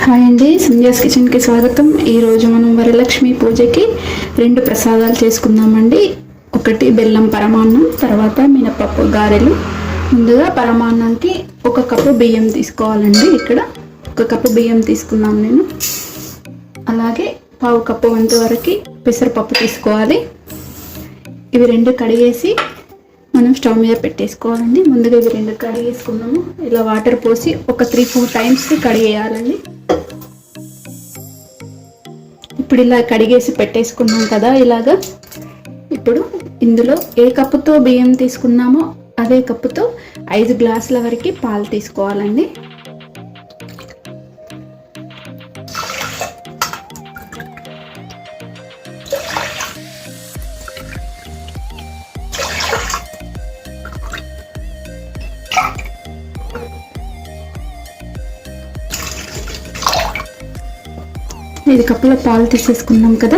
Hi అండి, సంధ్యాస్ కిచెన్కి స్వాగతం. ఈరోజు మనం వరలక్ష్మి పూజకి 2 ప్రసాదాలు చేసుకుందామండి. ఒకటి బెల్లం పరమాన్నం, తర్వాత మినపప్పు గారెలు. ముందుగా పరమాన్నానికి 1 కప్పు బియ్యం తీసుకోవాలండి. ఇక్కడ 1 కప్పు బియ్యం తీసుకున్నాను నేను. అలాగే 1/2 కప్పు వంతు వరకు పెసరపప్పు తీసుకోవాలి. ఇవి 2 కడిగేసి మనం స్టవ్ మీద పెట్టేసుకోవాలండి. ముందుగా ఇవి 2 కడిగేసుకున్నాము. ఇలా వాటర్ పోసి ఒక 3-4 టైమ్స్ కడిగేయాలండి. ఇప్పుడు ఇలా కడిగేసి పెట్టేసుకున్నాం కదా. ఇలాగా ఇప్పుడు ఇందులో ఏ కప్పుతో బియ్యం తీసుకున్నామో అదే కప్పుతో 5 గ్లాసుల వరకు పాలు తీసుకోవాలండి. ఇది కప్పులో పాలు తీసేసుకున్నాం కదా.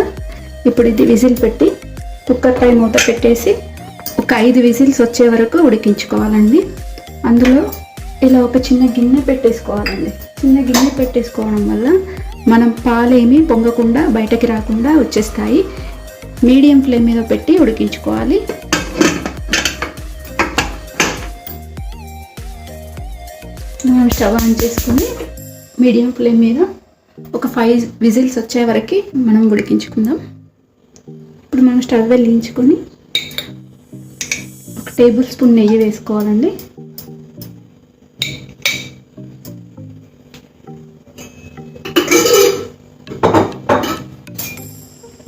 ఇప్పుడు ఇది విజిల్ పెట్టి కుక్కర్ పై మూత పెట్టేసి ఒక 5 విజిల్స్ వచ్చే వరకు ఉడికించుకోవాలండి. అందులో ఇలా ఒక చిన్న గిన్నె పెట్టేసుకోవాలండి. చిన్న గిన్నె పెట్టేసుకోవడం వల్ల మనం పాలేమి పొంగకుండా బయటకి రాకుండా వచ్చేస్తాయి. మీడియం ఫ్లేమ్ మీద పెట్టి ఉడికించుకోవాలి. మనం స్టవ్ ఆన్ చేసుకొని మీడియం ఫ్లేమ్ మీద ఒక 5 విజిల్స్ వచ్చే వరకు మనం ఉడికించుకుందాం. ఇప్పుడు మనం స్టవ్ వెలిగించుకొని 1 టేబుల్ స్పూన్ నెయ్యి వేసుకోవాలండి.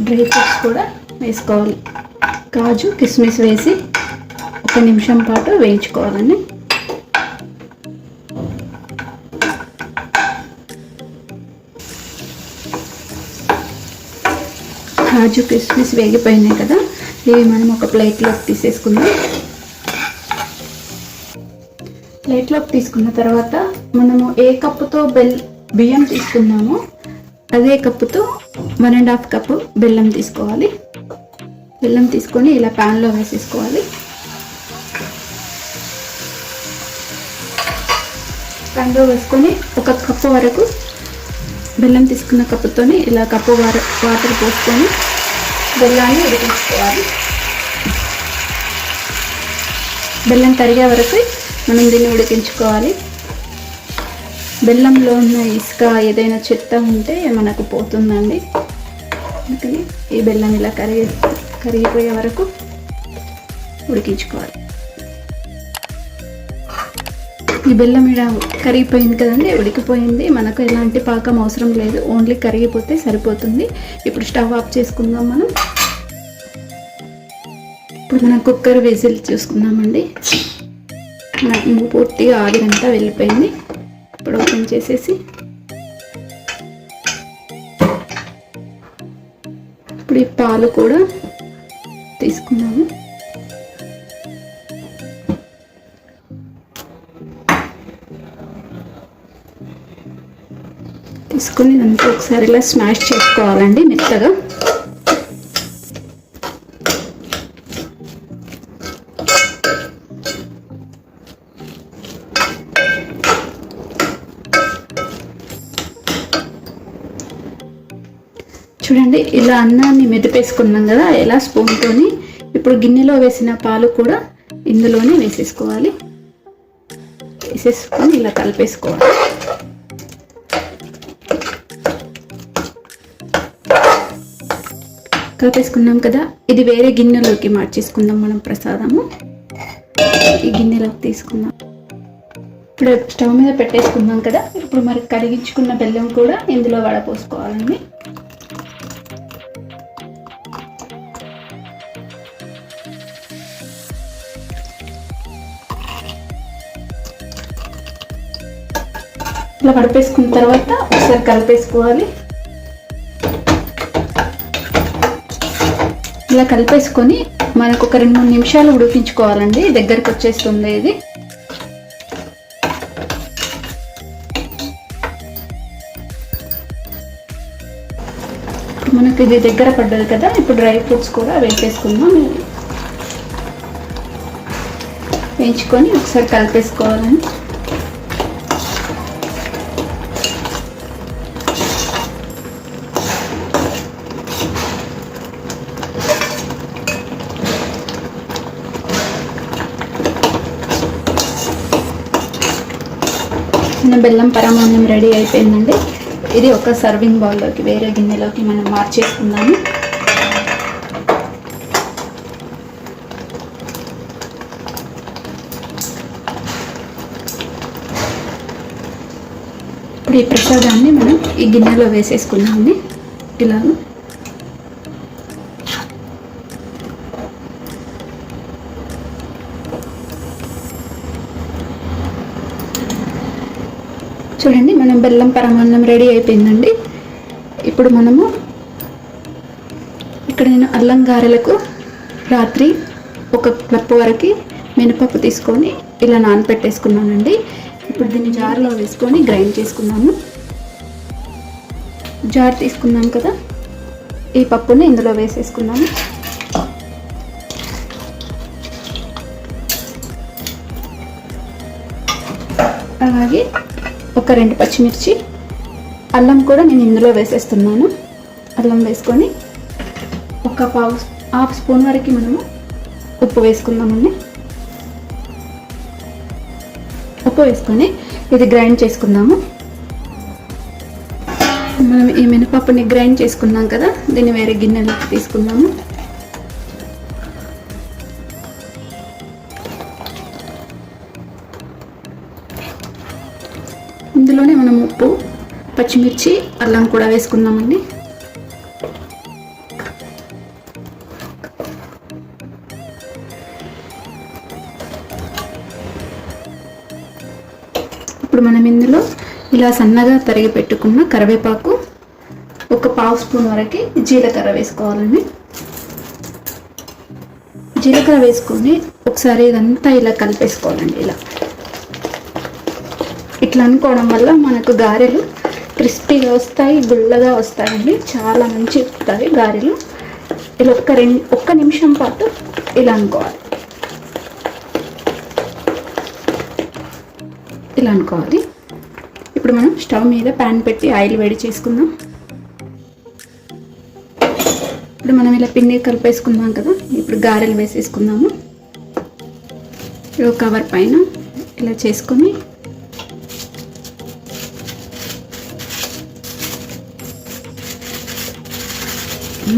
డ్రై ఫ్రూట్స్ కూడా వేసుకోవాలి. కాజు కిస్మిస్ వేసి 1 నిమిషం పాటు వేయించుకోవాలండి. కాజు కిస్మిస్ వేగిపోయినాయి కదా. ఇవి మనం ఒక ప్లేట్లోకి తీసేసుకుందాం. ప్లేట్లోకి తీసుకున్న తర్వాత మనము ఏ కప్పుతో బియ్యం తీసుకున్నామో అదే కప్పుతో 1.5 కప్పు బెల్లం తీసుకోవాలి. బెల్లం తీసుకొని ఇలా ప్యాన్లో వేసేసుకోవాలి. ప్యాన్లో వేసుకొని 1 కప్పు వరకు బెల్లం తీసుకున్న కప్పుతోని ఇలా కప్పు వాటర్ పోసుకొని బెల్లాన్ని ఉడికించుకోవాలి. బెల్లం కరిగే వరకు మనం దీన్ని ఉడికించుకోవాలి. బెల్లంలో ఉన్న ఇసుక ఏదైనా చెత్త ఉంటే మనకు పోతుందండి. అందుకని ఈ బెల్లం ఇలా కరిగిపోయే వరకు ఉడికించుకోవాలి. ఈ బెల్లం ఇలా కరిగిపోయింది కదండి, ఉడికిపోయింది. మనకు ఎలాంటి పాకం అవసరం లేదు, ఓన్లీ కరిగిపోతే సరిపోతుంది. ఇప్పుడు స్టవ్ ఆఫ్ చేసుకుందాం మనం. ఇప్పుడు మనం కుక్కర్ విజిల్ చూసుకుందామండి. పూర్తిగా ఆవిరంతా వెళ్ళిపోయింది. ఇప్పుడు ఓపెన్ చేసేసి ఇప్పుడు ఈ పాలు కూడా తీసుకున్నాము. తీసుకొని ఇదంతా ఒకసారి ఇలా స్మాష్ చేసుకోవాలండి మెత్తగా. చూడండి, ఇలా అన్నాన్ని మెదిపేసుకున్నాం కదా ఇలా స్పూన్తోని. ఇప్పుడు గిన్నెలో వేసిన పాలు కూడా ఇందులోనే వేసేసుకోవాలి. వేసేసుకొని ఇలా కలిపేసుకోవాలి. కలిపేసుకున్నాం కదా. ఇది వేరే గిన్నెలోకి మార్చేసుకుందాం మనం ప్రసాదము. ఈ గిన్నెలోకి తీసుకుందాం. ఇప్పుడు స్టవ్ మీద పెట్టేసుకుందాం కదా. ఇప్పుడు మరి కరిగించుకున్న బెల్లం కూడా ఇందులో వడపోసుకోవాలండి. ఇలా వడపేసుకున్న తర్వాత ఒకసారి కలిపేసుకోవాలి. ఇలా కలిపేసుకొని మనకు ఒక 2-3 నిమిషాలు ఉడికించుకోవాలండి. దగ్గరికి వచ్చేస్తుంది ఇది. మనకు ఇది దగ్గర పడ్డది కదా. ఇప్పుడు డ్రై ఫ్రూట్స్ కూడా వేసేసుకుందాం. వేయించుకొని ఒకసారి కలిపేసుకోవాలండి. మన బెల్లం పరమాన్నం రెడీ అయిపోయిందండి. ఇది ఒక సర్వింగ్ బౌల్లోకి వేరే గిన్నెలోకి మనం మార్చేసుకుందాము. ఇప్పుడు ఈ ప్రసాదాన్ని మనం ఈ గిన్నెలో వేసేసుకుందామండి. ఇలా చూడండి, మనం బెల్లం పరమాన్నం రెడీ అయిపోయిందండి. ఇప్పుడు మనము ఇక్కడ నేను అల్లం గారెలకు రాత్రి 1 కప్పు వరకు మినపప్పు తీసుకొని ఇలా నానపెట్టేసుకున్నానండి. ఇప్పుడు దీన్ని జార్లో వేసుకొని గ్రైండ్ చేసుకున్నాము. జార్ తీసుకున్నాం కదా, ఈ పప్పుని ఇందులో వేసేసుకున్నాము. అలాగే ఒక 2 పచ్చిమిర్చి, అల్లం కూడా నేను ఇందులో వేసేస్తున్నాను. అల్లం వేసుకొని ఒక హాఫ్ స్పూన్ వరకు మనము ఉప్పు వేసుకుందామండి. ఉప్పు వేసుకొని ఇది గ్రైండ్ చేసుకుందాము. మనం ఈ మినపప్పుని గ్రైండ్ చేసుకున్నాం కదా, దీన్ని వేరే గిన్నెలోకి తీసుకుందాము. ఇందులోనే మనం ఉప్పు, పచ్చిమిర్చి, అల్లం కూడా వేసుకుందామండి. ఇప్పుడు మనం ఇందులో ఇలా సన్నగా తరిగి పెట్టుకున్న కరివేపాకు, ఒక 1/2 స్పూన్ వరకు జీలకర్ర వేసుకోవాలండి. జీలకర్ర వేసుకొని ఒకసారి ఇదంతా ఇలా కలిపేసుకోవాలండి. ఇట్లా అనుకోవడం వల్ల మనకు గారెలు క్రిస్పీగా వస్తాయి, గుల్లగా వస్తాయండి. చాలా మంచి వస్తాయి గారెలు. ఇలా ఒక్క నిమిషం పాటు ఇలా అనుకోవాలి. ఇలా అనుకోవాలి. ఇప్పుడు మనం స్టవ్ మీద ప్యాన్ పెట్టి ఆయిల్ వేడి చేసుకుందాం. ఇప్పుడు మనం ఇలా పిండి కలిపేసుకుందాం కదా, ఇప్పుడు గారెలు వేసేసుకుందాము. కవర్ పైన ఇలా చేసుకొని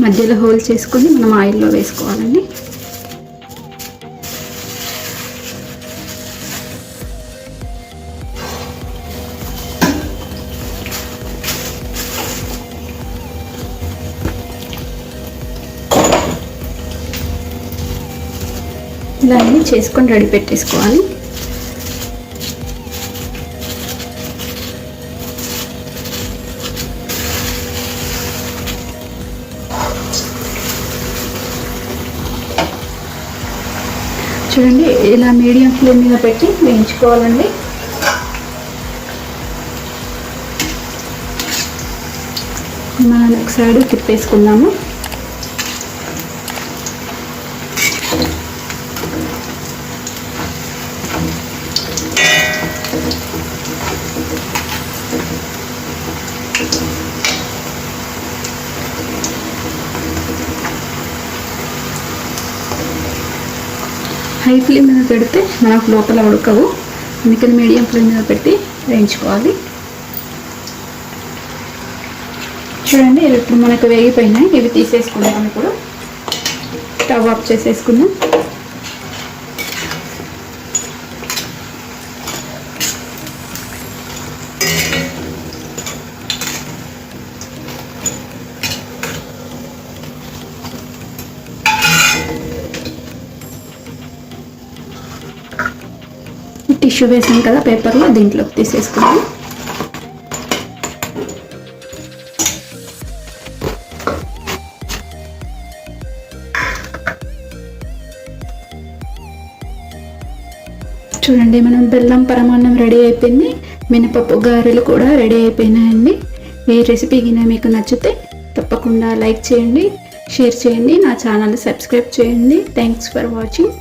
మధ్యలో హోల్ చేసుకొని మనం ఆయిల్లో వేసుకోవాలండి. ఇలా అన్నీ చేసుకొని రెడీ పెట్టేసుకోవాలి. చూడండి, ఇలా మీడియం ఫ్లేమ్ మీద పెట్టి వేయించుకోవాలండి. మనం ఒక సైడ్ తిప్పేసుకుందాము. హై ఫ్లేమ్ మీద పెడితే మనకు లోపల ఉడకవు, అందుకని మీడియం ఫ్లేమ్ మీద పెట్టి వేయించుకోవాలి. చూడండి, ఇప్పుడు మనకు వేగిపోయినాయి. ఇవి తీసేసుకుందాం. ఇప్పుడు స్టవ్ ఆఫ్ చేసేసుకుందాం. టిష్యూ వేసాం కదా పేపర్లో, దీంట్లోకి తీసేసుకుందాం. చూడండి, మనం బెల్లం పరమాన్నం రెడీ అయిపోయింది. మినపప్పు గారెలు కూడా రెడీ అయిపోయినాయండి. ఈ రెసిపీ గిన మీకు నచ్చితే తప్పకుండా లైక్ చేయండి, షేర్ చేయండి, నా ఛానల్ సబ్స్క్రైబ్ చేయండి. Thanks for watching.